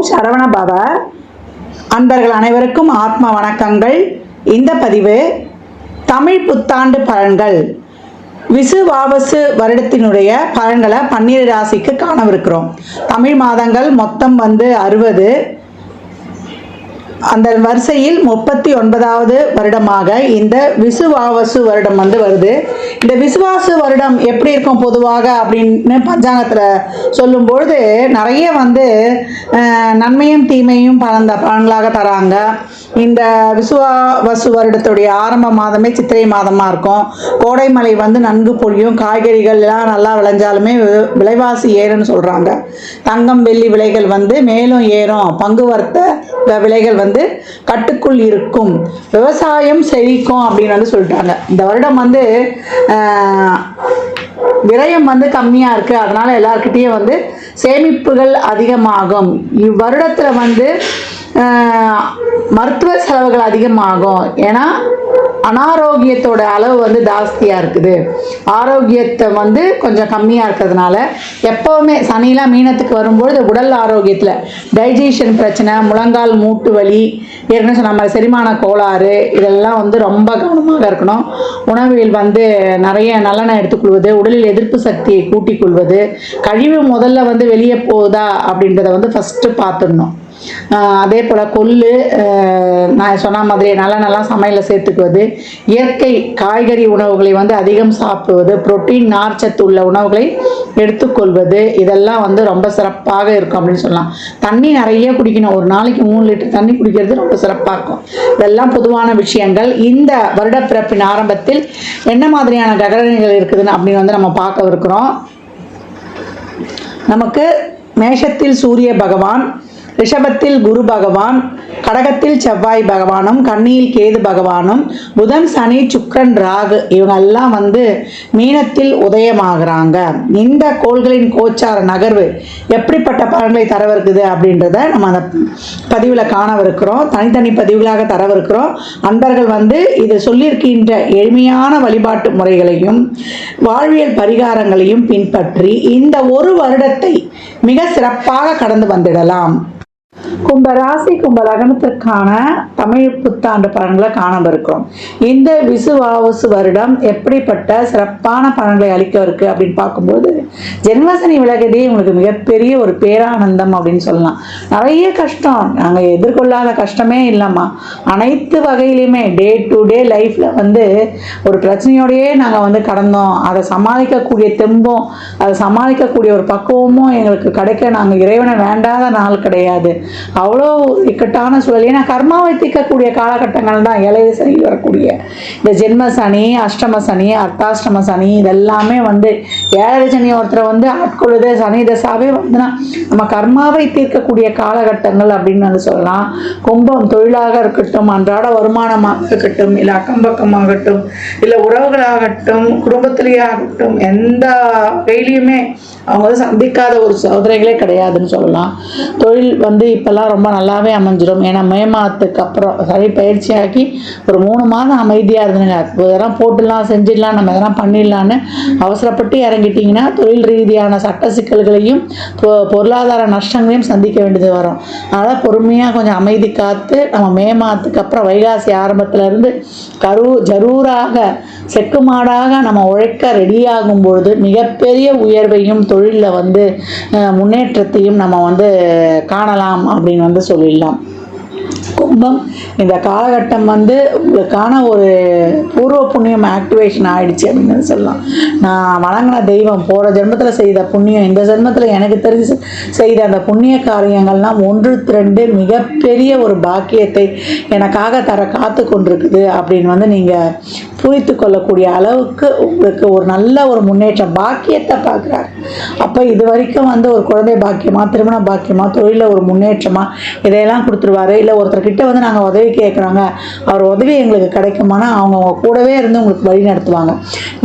ஓம் சரவண பவ. அன்பர்கள் அனைவருக்கும் ஆத்ம வணக்கங்கள். இந்த பதிவு தமிழ் புத்தாண்டு பலன்கள் விசுவாவசு வருடத்தினுடைய பலன்களை 12 ராசிக்கு காணவிருக்கிறோம். தமிழ் மாதங்கள் மொத்தம் 60. அந்த வரிசையில் 39வது வருடமாக இந்த விசுவாவசு வருடம் வருது. இந்த விசுவாசு வருடம் எப்படி இருக்கும் பொதுவாக அப்படின்னு பஞ்சாங்கத்தில் சொல்லும்பொழுது நிறைய நன்மையும் தீமையும் பலன்களாக தராங்க. இந்த விசுவாவசு வருடத்துடைய ஆரம்ப மாதமே சித்திரை மாதமாக இருக்கும். கோடை மழை நன்கு பொழியும். காய்கறிகள் எல்லாம் நல்லா விளைஞ்சாலுமே விலைவாசி ஏறும்னு சொல்கிறாங்க. தங்கம் வெள்ளி விலைகள் மேலும் ஏறும். பங்கு வர்த்த விலைகள் கட்டுக்குள் இருக்கும். விவசாயம் செழிக்கும் அப்படின்னு சொல்லிட்டாங்க. இந்த வருடம் விரயம் கம்மியாக இருக்குது. அதனால் எல்லாருக்கிட்டேயும் சேமிப்புகள் அதிகமாகும். இவ்வருடத்தில் மருத்துவ செலவுகள் அதிகமாகும். ஏன்னா அனாரோக்கியத்தோட அளவு ஜாஸ்தியாக இருக்குது. ஆரோக்கியத்தை கொஞ்சம் கம்மியாக இருக்கிறதுனால எப்போவுமே சனிலாம் மீனத்துக்கு வரும்பொழுது உடல் ஆரோக்கியத்தில் டைஜஷன் பிரச்சனை, முழங்கால் மூட்டு வலி, ஏற்கனவே சொன்ன மாதிரி செரிமான கோளாறு, இதெல்லாம் ரொம்ப கவனமாக இருக்கணும். உணவில் நிறைய நல்லெண்ணெய் எடுத்துக்கொள்வது, உடலில் எதிர்ப்பு சக்தியை கூட்டிக் கொள்வது, கழிவு முதல்ல வெளியே போகுதா அப்படின்றத ஃபஸ்ட்டு பார்த்துடணும். அதே போல் கொள்ளு, நான் சொன்ன மாதிரி நல்லெண்ணெய்லாம் சமையலில் சேர்த்துக்குவது, இயற்கை காய்கறி உணவுகளை அதிகம் சாப்பிடுவது, புரோட்டீன் நார்ச்சத்து உள்ள உணவுகளை எடுத்துக்கொள்வது, இதெல்லாம் ரொம்ப சிறப்பாக இருக்கும் அப்படின்னு சொல்லலாம். தண்ணி நிறைய குடிக்கணும். ஒரு நாளைக்கு 3 லிட்டர் தண்ணி குடிக்கிறது ரொம்ப சிறப்பாக இருக்கும். இதெல்லாம் பொதுவான விஷயங்கள். இந்த வருடப்பிறப்பின் ஆரம்பத்தில் என்ன மாதிரியான கிரகநிலைகள் இருக்குதுன்னு அப்படின்னு நம்ம பார்க்க இருக்கிறோம். நமக்கு மேஷத்தில் சூரிய பகவான், ரிஷபத்தில் குரு பகவான், கடகத்தில் செவ்வாய் பகவானும், கன்னியில் கேது பகவானும், புதன் சனி சுக்கிரன் ராகு இவங்க எல்லாம் மீனத்தில் உதயமாகறாங்க. இந்த கோள்களின் கோச்சார நகர்வு எப்படிப்பட்ட பலன்களை தரவிருக்குது அப்படின்றத நம்ம அந்த பதிவில் காணவிருக்கிறோம். தனித்தனி பதிவுகளாக தரவிருக்கிறோம். அன்பர்கள் இது சொல்லியிருக்கின்ற எளிமையான வழிபாட்டு முறைகளையும் வாழ்வியல் பரிகாரங்களையும் பின்பற்றி இந்த ஒரு வருடத்தை மிக சிறப்பாக கடந்து வந்துடலாம். கும்பராசி கும்ப லக்னத்திற்கான தமிழ் புத்தாண்டு பலன்களை காணவிருக்கிறோம். இந்த விசுவாவசு வருடம் எப்படிப்பட்ட சிறப்பான பலன்களை அளிக்க இருக்கு அப்படின்னு பார்க்கும்போது, ஜென்மசனி விலகதே உங்களுக்கு மிகப்பெரிய ஒரு பேரானந்தம் அப்படின்னு சொல்லலாம். நிறைய கஷ்டம், நாங்கள் எதிர்கொள்ளாத கஷ்டமே இல்லைம்மா. அனைத்து வகையிலையுமே டே டு டே லைஃப்பில் ஒரு பிரச்சனையோடையே நாங்கள் கடந்தோம். அதை சமாளிக்கக்கூடிய தெம்பும் அதை சமாளிக்கக்கூடிய ஒரு பக்குவமும் எங்களுக்கு கிடைக்க நாங்கள் இறைவனை வேண்டாத நாள் கிடையாது. அவ்வளோ இக்கட்டான சூழல். ஏன்னா கர்மாவை தீர்க்கக்கூடிய காலகட்டங்கள் தான் ஏழரை சனி வரக்கூடிய இந்த ஜென்ம சனி, அஷ்டம சனி, அர்த்தாஷ்டம சனி, இதெல்லாமே ஏழரை சனி ஒருத்தரை ஆட்கொள்ளுது. சனி தசாவே நம்ம கர்மாவை தீர்க்கக்கூடிய காலகட்டங்கள் அப்படின்னு சொல்லலாம். கும்பம் தொழிலாக இருக்கட்டும், அன்றாட வருமானமாக இருக்கட்டும், இல்லை அக்கம் பக்கமாகட்டும், இல்லை உறவுகளாகட்டும், குடும்பத்திலேயே ஆகட்டும், எந்த வகையிலையுமே அவங்க சந்திக்காத ஒரு சோதனைகளே கிடையாதுன்னு சொல்லலாம். தொழில் இப்போல்லாம் ரொம்ப நல்லாவே அமைஞ்சிடும். ஏன்னா மே மாதத்துக்கு அப்புறம் சரி பயிற்சியாக்கி ஒரு 3 மாதம் அமைதியாக இருந்துங்க. இதெல்லாம் போட்டுடலாம், செஞ்சிடலாம், நம்ம இதெல்லாம் பண்ணிடலான்னு அவசரப்பட்டு இறங்கிட்டிங்கன்னா தொழில் ரீதியான சட்ட சிக்கல்களையும் பொருளாதார நஷ்டங்களையும் சந்திக்க வேண்டியது வரும். அதனால் பொறுமையாக கொஞ்சம் அமைதி காத்து நம்ம மே மாதத்துக்கு அப்புறம் வைகாசி ஆரம்பத்திலேருந்து ஜரூராக செக்குமாடாக நம்ம உழைக்க ரெடியாகும் பொழுது மிகப்பெரிய உயர்வையும் தொழிலில் முன்னேற்றத்தையும் நம்ம காணலாம் அப்படின்னு சொல்லிடலாம். கும்பம் இந்த காலகட்டம் உங்களுக்கான ஒரு பூர்வ புண்ணியம் ஆக்டிவேஷன் ஆயிடுச்சு அப்படின்னு சொல்லலாம். நான் வணங்கின தெய்வம் போகிற ஜென்மத்தில் செய்த புண்ணியம் இந்த ஜென்மத்தில் எனக்கு தெரிஞ்சு செய்த அந்த புண்ணிய காரியங்கள்லாம் 1-2 மிகப்பெரிய ஒரு பாக்கியத்தை எனக்காக தர காத்து கொண்டிருக்குது அப்படின்னு நீங்கள் புரித்து கொள்ளக்கூடிய அளவுக்கு உங்களுக்கு ஒரு நல்ல ஒரு முன்னேற்றம் பாக்கியத்தை பார்க்குறாரு. அப்போ இது வரைக்கும் ஒரு குழந்தை பாக்கியமா, திருமண பாக்கியமா, தொழிலில் ஒரு முன்னேற்றமா, இதையெல்லாம் கொடுத்துருவாரு. இல்லை ஒருத்தர்கிட்ட கிட்ட வந்து நாங்கள் உதவி கேட்குறோங்க, அவர் உதவி எங்களுக்கு கிடைக்குமானா அவங்க கூடவே இருந்து உங்களுக்கு வழி நடத்துவாங்க.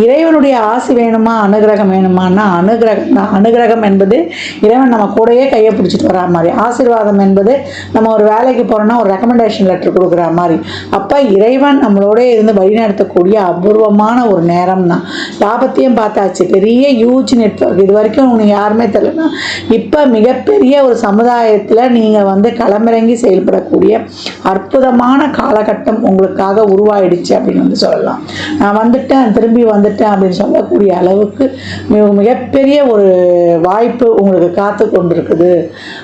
இறைவனுடைய ஆசி வேணுமா, அனுகிரகம் வேணுமான்னா அனுகிரகம் தான். அனுகிரகம் என்பது இறைவன் நம்ம கூடயே கையை பிடிச்சிட்டு வரா மாதிரி, ஆசீர்வாதம் என்பது நம்ம ஒரு வேலைக்கு போகிறோம்னா ஒரு ரெக்கமெண்டேஷன் லெட்டர் கொடுக்குற மாதிரி. அப்போ இறைவன் நம்மளோட இருந்து வழிநடத்தக்கூடிய அபூர்வமான ஒரு நேரம் தான். லாபத்தையும் பார்த்தாச்சு, பெரிய ஹியூஜ் நெட்வொர்க், இது வரைக்கும் உங்களுக்கு யாருமே தெரியலனா இப்போ மிகப்பெரிய ஒரு சமுதாயத்தில் நீங்கள் வந்து களமிறங்கி செயல்படக்கூடிய அற்புதமான காலகட்டம் உங்களுக்காக உருவாயிடுச்சு அப்படின்னு வந்து சொல்லலாம். நான் வந்துட்டேன், திரும்பி வந்துட்டேன் அப்படின்னு சொல்லக்கூடிய அளவுக்கு மிகப்பெரிய ஒரு வாய்ப்பு உங்களுக்கு காத்து கொண்டிருக்குது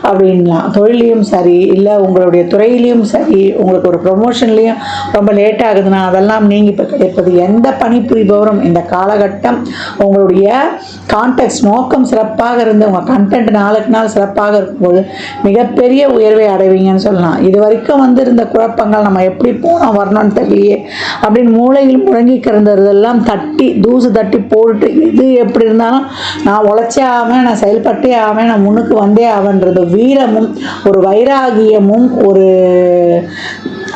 அப்படின்லாம். தொழிலையும் சரி, இல்லை உங்களுடைய துறையிலையும் சரி, உங்களுக்கு ஒரு ப்ரொமோஷன்லேயும் ரொம்ப லேட் ஆகுதுன்னா அதெல்லாம் நீங்கள் இப்போ கிடைப்பது. எந்த பணிபுரிபவரும் இந்த காலகட்டம் உங்களுடைய கான்டெக்ட் நோக்கம் சிறப்பாக இருந்து உங்கள் கண்டென்ட் நாளுக்கு நாள் சிறப்பாக இருக்கும்போது மிகப்பெரிய உயர்வை அடைவீங்கன்னு சொல்லலாம். இது வரைக்கும் வந்து இருந்த குழப்பங்கள், நம்ம எப்படி போனோம் வரணும்னு தெரியலையே அப்படின்னு மூளையில் முழங்கி கிடந்ததெல்லாம் தட்டி தூசு தட்டி போட்டுட்டு, இது எப்படி இருந்தாலும் நான் உழைச்சே ஆவேன், நான் செயல்பட்டே ஆவேன், நான் முன்னுக்கு வந்தே ஆவேன்றது வீரமும் ஒரு வைராகியமும் ஒரு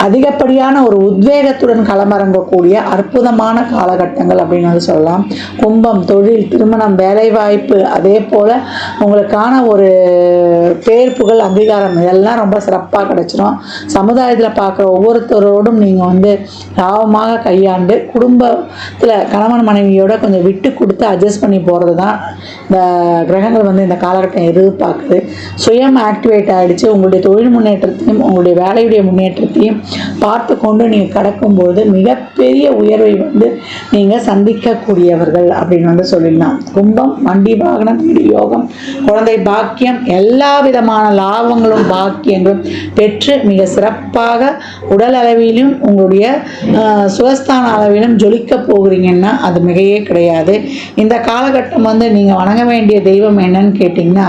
அதிகப்படியான ஒரு உத்வேகத்துடன் களமிறங்கக்கூடிய அற்புதமான காலகட்டங்கள் அப்படின்னு வந்து சொல்லலாம். கும்பம் தொழில், திருமணம், வேலைவாய்ப்பு, அதே போல் உங்களுக்கான ஒரு பேர் புகழ் அங்கீகாரம் இதெல்லாம் ரொம்ப சிறப்பாக கிடச்சிடும். சமுதாயத்தில் பார்க்குற ஒவ்வொருத்தரோடும் நீங்கள் வந்து லாபமாக கையாண்டு குடும்பத்தில் கணவன் மனைவியோட கொஞ்சம் விட்டு கொடுத்து அட்ஜஸ்ட் பண்ணி போகிறது தான் இந்த கிரகங்கள் வந்து இந்த காலகட்டம் எதிர்பார்க்குது. சுயம் ஆக்டிவேட் ஆகிடுச்சு. உங்களுடைய தொழில் முன்னேற்றத்தையும் உங்களுடைய வேலையுடைய முன்னேற்றத்தையும் பார்த்து கொண்டு நீங்கள் கடக்கும்போது மிகப்பெரிய உயர்வை வந்து நீங்கள் சந்திக்கக்கூடியவர்கள் அப்படின்னு வந்து சொல்லிடலாம். கும்பம் வண்டி வாகனம் வீடு யோகம் குழந்தை பாக்கியம் எல்லா விதமான லாபங்களும் பாக்கியங்களும் பெற்று மிக சிறப்பாக உடல் அளவிலும் உங்களுடைய சுகஸ்தான அளவிலும் ஜொலிக்க போகிறீங்கன்னா அது மிகையே கிடையாது. இந்த காலகட்டம் வந்து நீங்கள் வணங்க வேண்டிய தெய்வம் என்னன்னு கேட்டிங்கன்னா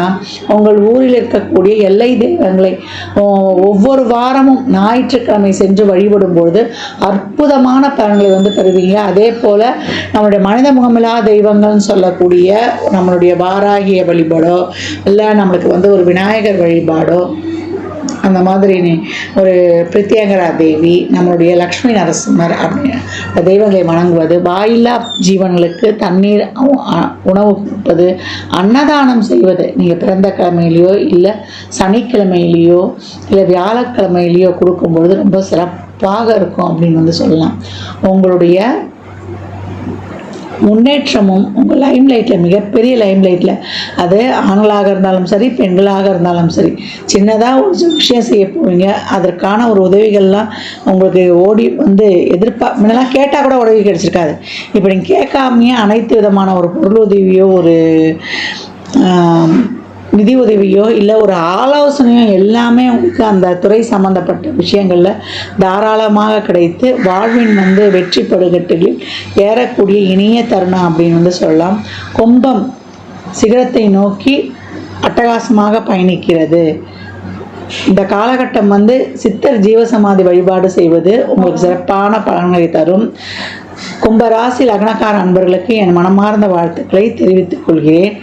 உங்கள் ஊரில் இருக்கக்கூடிய எல்லை தெய்வங்களை ஒவ்வொரு வாரமும் ஞாயிற்றுக்கிழமை சென்று வழிபடும் பொழுது அற்புதமான பலன்களை வந்து பெறுவீங்க. அதே போல் நம்மளுடைய மனித முகமில்லா தெய்வங்கள்னு சொல்லக்கூடிய நம்மளுடைய வாராகிய வழிபாடோ இல்லை நம்மளுக்கு வந்து ஒரு விநாயகர் வழிபாடோ அந்த மாதிரி ஒரு பிரத்யேகரா தேவி, நம்மளுடைய லக்ஷ்மி நரசிம்மர் அப்படின்னு தெய்வங்களை வணங்குவது, வாயில்லா ஜீவன்களுக்கு தண்ணீர் உணவு கொடுப்பது, அன்னதானம் செய்வது, நீங்கள் பிறந்த கிழமையிலையோ இல்லை சனிக்கிழமையிலையோ இல்லை வியாழக்கிழமையிலையோ கொடுக்கும்பொழுது ரொம்ப சிறப்பாக இருக்கும் அப்படின்னு வந்து சொல்லலாம். உங்களுடைய முன்னேற்றமும் உங்கள் லைம்லைட்டில் மிகப்பெரிய லைம்லைட்டில் அது ஆண்களாக இருந்தாலும் சரி பெண்களாக இருந்தாலும் சரி சின்னதாக ஒரு விஷயம் செய்ய போவீங்க. அதற்கான ஒரு உதவிகள்லாம் உங்களுக்கு ஓடி வந்து முன்னெல்லாம் கேட்டால் கூட உதவி கிடைச்சிருக்காது. இப்போ நீங்கள் கேட்காமையே அனைத்து விதமான ஒரு பொருள் உதவியோ ஒரு நிதி உதவியோ இல்லை ஒரு ஆலோசனையோ எல்லாமே உங்களுக்கு அந்த துறை சம்பந்தப்பட்ட விஷயங்களில் தாராளமாக கிடைத்து வாழ்வின் வந்து வெற்றி படுகட்டுகளில் ஏறக்கூடிய இனிய தருணம் அப்படின்னு வந்து சொல்லலாம். கும்பம் சிகரத்தை நோக்கி அட்டகாசமாக பயணிக்கிறது. இந்த காலகட்டம் வந்து சித்தர் ஜீவசமாதி வழிபாடு செய்வது உங்களுக்கு சிறப்பான பலன்களை தரும். கும்பராசி லக்னக்கார அன்பர்களுக்கு என் மனமார்ந்த வாழ்த்துக்களை தெரிவித்துக் கொள்கிறேன்.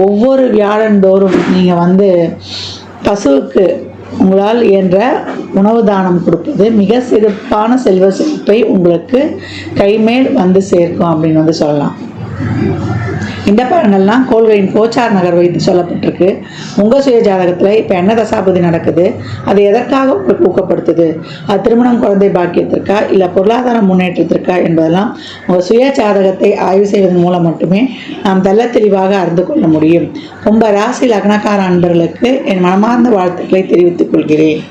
ஒவ்வொரு வியாழந்தோறும் நீங்கள் வந்து பசுவுக்கு உங்களால் என்ற உணவு தானம் கொடுப்பது மிக சிறப்பான செல்வ செழிப்பை உங்களுக்கு கைமேல் வந்து சேர்க்கும் அப்படின்னு வந்து சொல்லலாம். இந்த பலன்கள்லாம் கோள்களின் கோச்சார் நகர் வைத்து சொல்லப்பட்டிருக்கு. உங்கள் சுய ஜாதகத்தில் இப்போ என்ன தசாபதி நடக்குது, அது எதற்காக உங்களுக்கு ஊக்கப்படுத்துது, அது திருமணம் குழந்தை பாக்கியத்திற்கா இல்லை பொருளாதார முன்னேற்றத்திற்கா என்பதெல்லாம் உங்கள் சுய ஜாதகத்தை ஆய்வு செய்வதன் மூலம் மட்டுமே நாம் தெல்ல தெளிவாக அறிந்து கொள்ள முடியும். கும்ப ராசி லக்னக்கார அன்பர்களுக்கு என் மனமார்ந்த வாழ்த்துக்களை தெரிவித்துக் கொள்கிறேன்.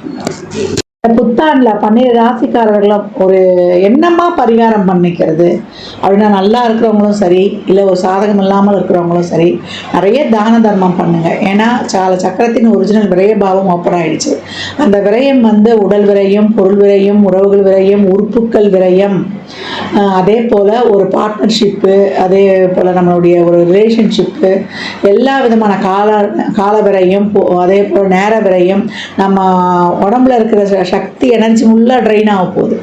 புத்தாண்டில் 12 ராசிக்காரர்களும் ஒரு என்னமா பரிகாரம் பண்ணிக்கிறது அப்படின்னா, நல்லா இருக்கிறவங்களும் சரி இல்லை ஒரு சாதகம் இல்லாமல் இருக்கிறவங்களும் சரி நிறைய தான தர்மம் பண்ணுங்க. ஏன்னா சக்கரத்தின் ஒரிஜினல் விரய பாவம் ஓப்பன் ஆயிடுச்சு. அந்த விரயம் வந்து உடல் விரயம், பொருள் விரயம், உறவுகள் விரயம், உறுப்புக்கள் விரயம், அதே போல் ஒரு பார்ட்னர்ஷிப்பு, அதே போல் நம்மளுடைய ஒரு ரிலேஷன்ஷிப்பு, எல்லா விதமான கால விரயம், அதே போல் நேர விரயம், நம்ம உடம்புல இருக்கிற சக்தி எனர்ஜி ஃபுல்லாக ட்ரெயின் ஆக போகுது.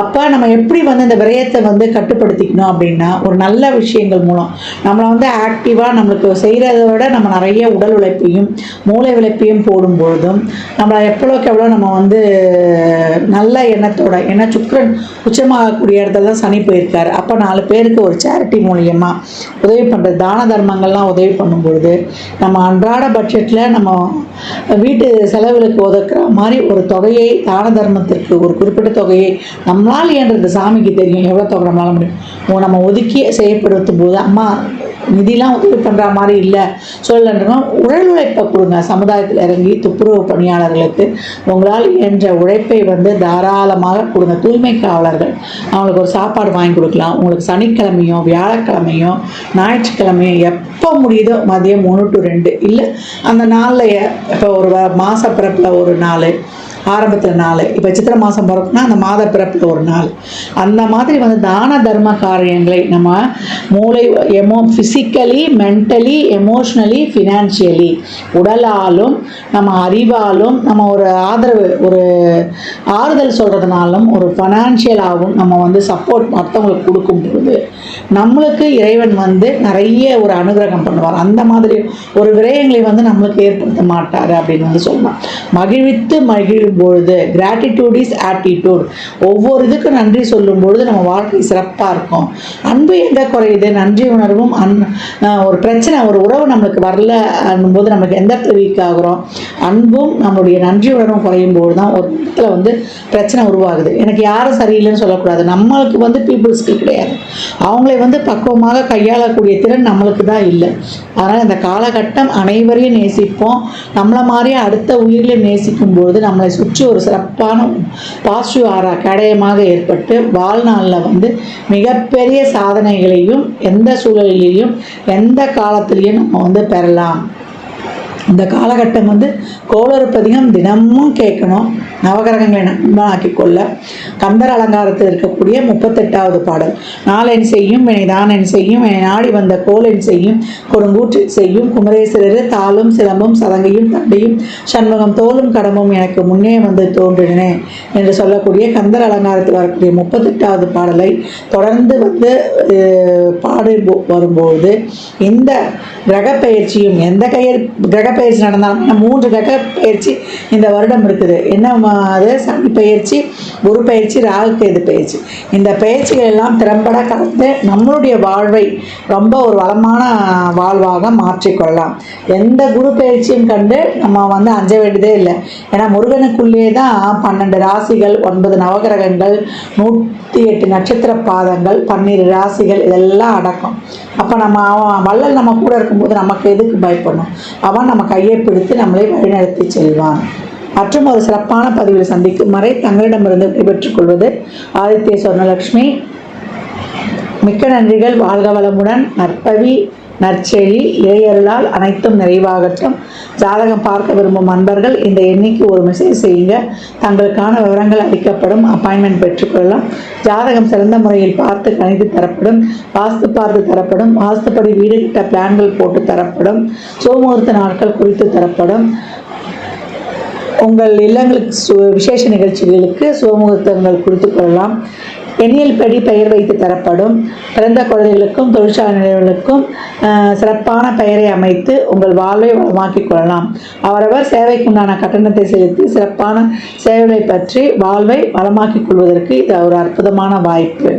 அப்போ நம்ம எப்படி வந்து இந்த விரயத்தை வந்து கட்டுப்படுத்திக்கணும் அப்படின்னா, ஒரு நல்ல விஷயங்கள் மூலம் நம்மளை வந்து ஆக்டிவாக நம்மளுக்கு செய்கிறத விட நம்ம நிறைய உடல் உழைப்பையும் மூளை உழைப்பையும் போடும்பொழுதும் நம்மளை எவ்வளோக்கு எவ்வளோ நம்ம வந்து நல்ல எண்ணத்தோட, ஏன்னா சுக்கிரன் உச்சமாகக்கூடிய இடத்துல தான் சனி போயிருக்காரு. அப்போ 4 பேருக்கு ஒரு சேரிட்டி மூலியமாக உதவி பண்ணுறது, தான தர்மங்கள்லாம் உதவி பண்ணும்பொழுது நம்ம அன்றாட பட்ஜெட்டில் நம்ம வீட்டு செலவுகளுக்கு ஒதுக்குற மாதிரி ஒரு தொகையை, தான தர்மத்திற்கு ஒரு குறிப்பிட்ட தொகையை நம்மளால் இயன்றது, சாமிக்கு தெரியும் எவ்வளோ தொகை நம்மளால முடியும், நம்ம ஒதுக்கி செய்யப்படுத்தும் போது அம்மா நிதிலாம் உதவி பண்ணுற மாதிரி இல்லை சொல்லணுன்னா உடல் உழைப்பை கொடுங்க. சமுதாயத்தில் இறங்கி துப்புரவு பணியாளர்களுக்கு உங்களால் இயன்ற உழைப்பை வந்து தாராளமாக கொடுங்க. தூய்மை காவலர்கள் அவங்களுக்கு ஒரு சாப்பாடு வாங்கி கொடுக்கலாம். உங்களுக்கு சனிக்கிழமையோ வியாழக்கிழமையோ ஞாயிற்றுக்கிழமையோ எப்போ முடியுதோ மதியம் 1 to 2 இல்லை அந்த நாளில், இப்போ ஒரு மாத பிறப்பில் ஒரு நாள், ஆரம்பத்தில் 4, இப்போ சித்திரை மாதம் பிறப்புனா அந்த மாத பிறப்பில் ஒரு நாள், அந்த மாதிரி வந்து தான தர்ம காரியங்களை நம்ம மூளை ஃபிசிக்கலி, மென்டலி, எமோஷ்னலி, ஃபினான்ஷியலி, உடலாலும் நம்ம அறிவாலும் நம்ம ஒரு ஆதரவு, ஒரு ஆறுதல் சொல்கிறதுனாலும் ஒரு ஃபைனான்ஷியலாகவும் நம்ம வந்து சப்போர்ட் மற்றவங்களுக்கு கொடுக்கும் பொழுது நம்மளுக்கு இறைவன் வந்து நிறைய ஒரு அனுகிரகம் பண்ணுவார். அந்த மாதிரி ஒரு விரயங்களை வந்து நம்மளுக்கு ஏற்படுத்த மாட்டார் அப்படின்னு வந்து சொல்லலாம். மகிழ்வித்து மகிழும் பொழுது, கிராட்டிடியூட் இஸ் ஆட்டிடியூட், ஒவ்வொரு இதுக்கும் நன்றி சொல்லும் பொழுது நம்ம வாழ்க்கை சிறப்பாக இருக்கும். அன்பு எங்கே குறையுது? நன்றி உணர்வும் ஒரு பிரச்சனை, ஒரு உறவு நம்மளுக்கு வரல போது நம்மளுக்கு எந்த இடத்துல வீக் ஆகுறோம்? அன்பும் நம்மளுடைய நன்றி உணர்வும் குறையும் போது தான் ஒரு இடத்துல வந்து பிரச்சனை உருவாகுது. எனக்கு யாரும் சரியில்லைன்னு சொல்லக்கூடாது, நம்மளுக்கு வந்து பீப்புள்ஸ்க்கு கிடையாது, அவங்களை வந்து பக்குவமாக கையாளக்கூடிய திறன் நம்மளுக்கு தான் இல்லை. அதனால் இந்த காலகட்டம் அனைவரையும் நேசிப்போம். நம்மளை மாதிரியே அடுத்த உயிரிலையும் நேசிக்கும் பொழுது நம்மளை சுற்றி ஒரு சிறப்பான பாசிட்டிவ் ஆரா கடையமாக ஏற்பட்டு வாழ்நாளில் வந்து மிகப்பெரிய சாதனைகளையும் எந்த சூழலிலையும் எந்த காலத்திலையும் நம்ம வந்து பெறலாம். இந்த காலகட்டம் வந்து கோளறு பதிகம் தினமும் கேட்கணும். நவகிரகங்களை நண்பனாக்கி கொள்ள கந்தர் அலங்காரத்தில் இருக்கக்கூடிய 38வது பாடல், நாளென் செய்யும் வினைதான் செய்யும் என நாடி வந்த கோலென் செய்யும் கொடுங்கூற்றில் செய்யும் குமரேஸ்வரர் தாளும் சிலம்பும் சதங்கையும் தண்டையும் சண்முகம் தோலும் கடமும் எனக்கு முன்னே வந்து தோன்றினே என்று சொல்லக்கூடிய கந்தர் அலங்காரத்தில் வரக்கூடிய 38வது பாடலை தொடர்ந்து வந்து பாடி வரும்போது இந்த கிரக பயிற்சியும், எந்த கிரக பயிற்சி நடந்தாலும் 3 கிரக பயிற்சி இந்த வருடம் இருக்குது. என்ன அது? சனி பயிற்சி, குரு பயிற்சி, ராகு கேது பயிற்சி. இந்த பயிற்சிகள் எல்லாம் திறம்பட கலந்து நம்மளுடைய வாழ்வை ரொம்ப ஒரு வளமான வாழ்வாக மாற்றிக்கொள்ளலாம். எந்த குரு பயிற்சியும் கண்டு நம்ம வந்து அஞ்ச வேண்டியதே இல்லை. ஏன்னா முருகனுக்குள்ளே தான் 12 ராசிகள், 9 நவகிரகங்கள், 108 நட்சத்திர பாதங்கள், 12 ராசிகள் இதெல்லாம் அடக்கம். அப்போ நம்ம வள்ளல் நம்ம கூட இருக்கும்போது நமக்கு எதுக்கு பயப்படணும்? அவன் நம்ம கையை பிடித்து நம்மளை வழிநடத்தி செல்வான். மற்றும் ஒரு சிறப்பான பதிவில் சந்திக்கும் வரை தங்களிடமிருந்து விடைபெற்றுக் கொள்வது ஆதித்ய சொர்ணலட்சுமி. மிக்க நன்றிகள். வாழ்க வளமுடன். நற்பவி நற்செழி இறையருளால் அனைத்தும் நிறைவாகட்டும். ஜாதகம் பார்க்க விரும்பும் அன்பர்கள் இந்த எண்ணிக்கு ஒரு மெசேஜ் செய்யுங்க. தங்களுக்கான விவரங்கள் அளிக்கப்படும். அப்பாயின்மெண்ட் பெற்றுக்கொள்ளலாம். ஜாதகம் சிறந்த முறையில் பார்த்து கணித்து தரப்படும். வாஸ்து பார்த்து தரப்படும். வாஸ்துப்படி வீடு கிட்ட பிளான்கள் போட்டு தரப்படும். சோமுகூர்த்த நாட்கள் குறித்து தரப்படும். உங்கள் இல்லங்களுக்கு விசேஷ நிகழ்ச்சிகளுக்கு சுபமுகூர்த்தங்கள் குறித்து கொள்ளலாம். எண்ணியல் படி பெயர் வைத்து தரப்படும். பிறந்த குழந்தைகளுக்கும் தொழிற்சாலை நிலையங்களுக்கும் சிறப்பான பெயரை அமைத்து உங்கள் வாழ்வை வளமாக்கிக் கொள்ளலாம். அவரவர் சேவைக்குண்டான கட்டணத்தை செலுத்தி சிறப்பான சேவைகளை பற்றி வாழ்வை வளமாக்கிக் கொள்வதற்கு இது ஒரு அற்புதமான வாய்ப்பு.